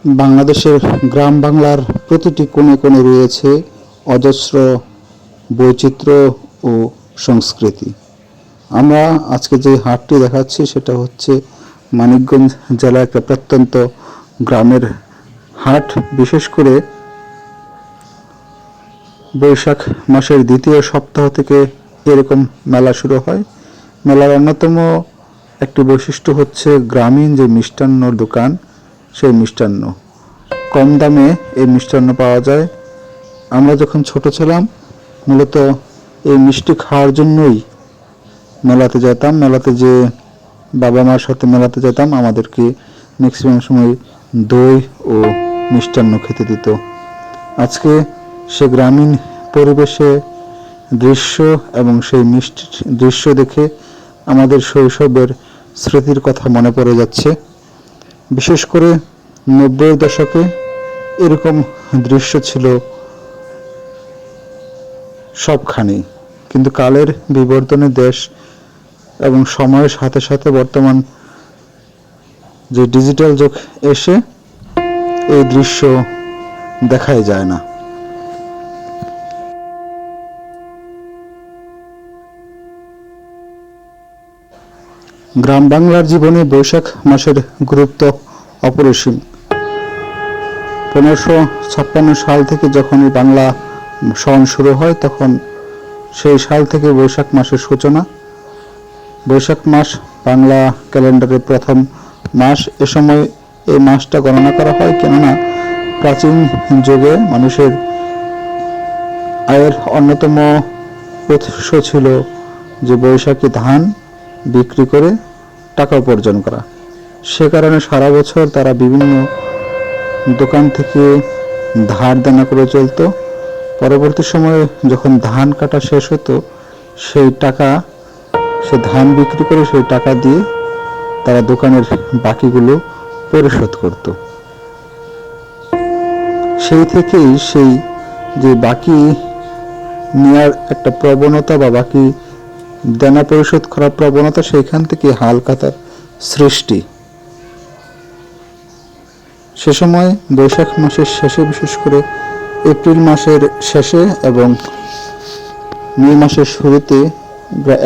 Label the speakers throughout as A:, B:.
A: বাংলাদেশের গ্রাম বাংলার প্রতিটি কোণে কোণে রয়েছে অজস্র বৈচিত্র্য ও সংস্কৃতি। আমরা আজকে যে হাটটি দেখাচ্ছি সেটা হচ্ছে মানিকগঞ্জ জেলার একটা প্রত্যন্ত গ্রামের হাট। বিশেষ করে বৈশাখ মাসের দ্বিতীয় সপ্তাহ থেকে এরকম মেলা শুরু হয়। মেলার অন্যতম একটি বৈশিষ্ট্য হচ্ছে গ্রামীণ যে মিষ্টান্নর দোকান, সেই মিষ্টান্ন কম দামে এই মিষ্টান্ন পাওয়া যায়। আমরা যখন ছোট ছিলাম মূলত এই মিষ্টি খাওয়ার জন্যই মেলাতে যেতাম। মেলাতে যে বাবা মার সাথে মেলাতে যেতাম, আমাদেরকে ম্যাক্সিমাম সময় দই ও মিষ্টান্ন খেতে দিত। আজকে সে গ্রামীণ পরিবেশে দৃশ্য এবং সেই মিষ্টি দৃশ্য দেখে আমাদের শৈশবের স্মৃতির কথা মনে পড়ে যাচ্ছে। বিশেষ করে 90-এর দশকে এরকম দৃশ্য ছিল সবখানেই। কিন্তু কালের বিবর্তনে দেশ এবং সময়ের সাথে সাথে বর্তমান যে ডিজিটাল যুগ এসে এই দৃশ্য দেখাই যায় না। গ্রাম বাংলার জীবনে বৈশাখ মাসের গুরুত্ব অপরিসীম। 1556 সাল থেকে যখন বাংলা সন শুরু হয়, তখন সেই সাল থেকে বৈশাখ মাসের সূচনা। বৈশাখ মাস বাংলা ক্যালেন্ডারের প্রথম মাস। এ সময় এই মাসটা গণনা করা হয়, কেননা প্রাচীন যুগে মানুষের আয়ের অন্যতম উৎস ছিল যে বৈশাখী ধান বিক্রি করে টাকা উপার্জন করা। সে কারণে সারা বছর তারা বিভিন্ন দোকান থেকে ধার দেনা করে চলত। পরবর্তী সময়ে যখন ধান কাটা শেষ হতো, সেই টাকা, সে ধান বিক্রি করে সেই টাকা দিয়ে তারা দোকানের বাকিগুলো পরিশোধ করত। সেই থেকেই সেই যে বাকি নেওয়ার একটা প্রবণতা বা বাকি দেনা পরিশোধ করার প্রবণতা, সেইখান থেকে হাল খাতার সৃষ্টি। সে সময় বৈশাখ মাসের শেষে, বিশেষ করে এপ্রিল মাসের শেষে এবং মে মাসের শুরুতে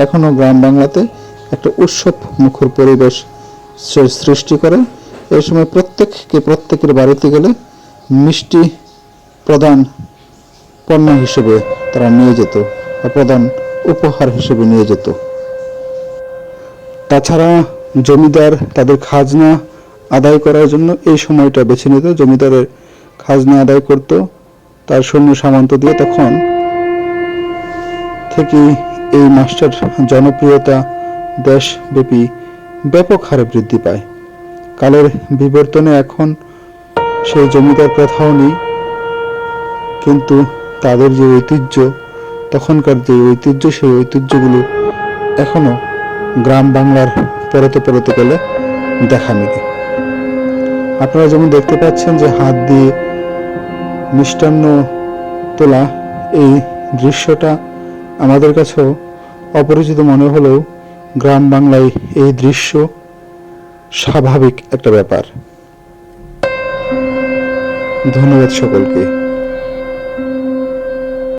A: এখনো গ্রাম বাংলাতে একটা উৎসব মুখর পরিবেশ সৃষ্টি করে। এই সময় প্রত্যেকের বাড়িতে গেলে মিষ্টি প্রধান পণ্য হিসেবে তারা নিয়ে যেত বা প্রধান উপহার হিসেবে নিয়ে যেত। তাছাড়া জমিদার তাদের খাজনা আদায় করার জন্য এই সময়টা বেছে নিত। জমিদারের খাজনা আদায় করত তার সৈন্য সামন্ত দিয়ে। তখন থেকে এই মাসটার জনপ্রিয়তা দেশব্যাপী ব্যাপক হারে বৃদ্ধি পায়। কালের বিবর্তনে এখন সেই জমিদার প্রথাও নেই, কিন্তু তাদের যে ঐতিহ্য, তখনকার যে ঐতিহ্য, সেই ঐতিহ্যগুলো এখনো গ্রাম বাংলার পরতে পরতে গেলে দেখা মিলে। আপনারা যেমন দেখতে পাচ্ছেন যে হাত দিয়ে মিষ্টান্ন তোলা, এই দৃশ্যটা আমাদের কাছেও অপরিচিত মনে হলেও গ্রাম বাংলায় এই দৃশ্য স্বাভাবিক একটা ব্যাপার। ধন্যবাদ সকলকে।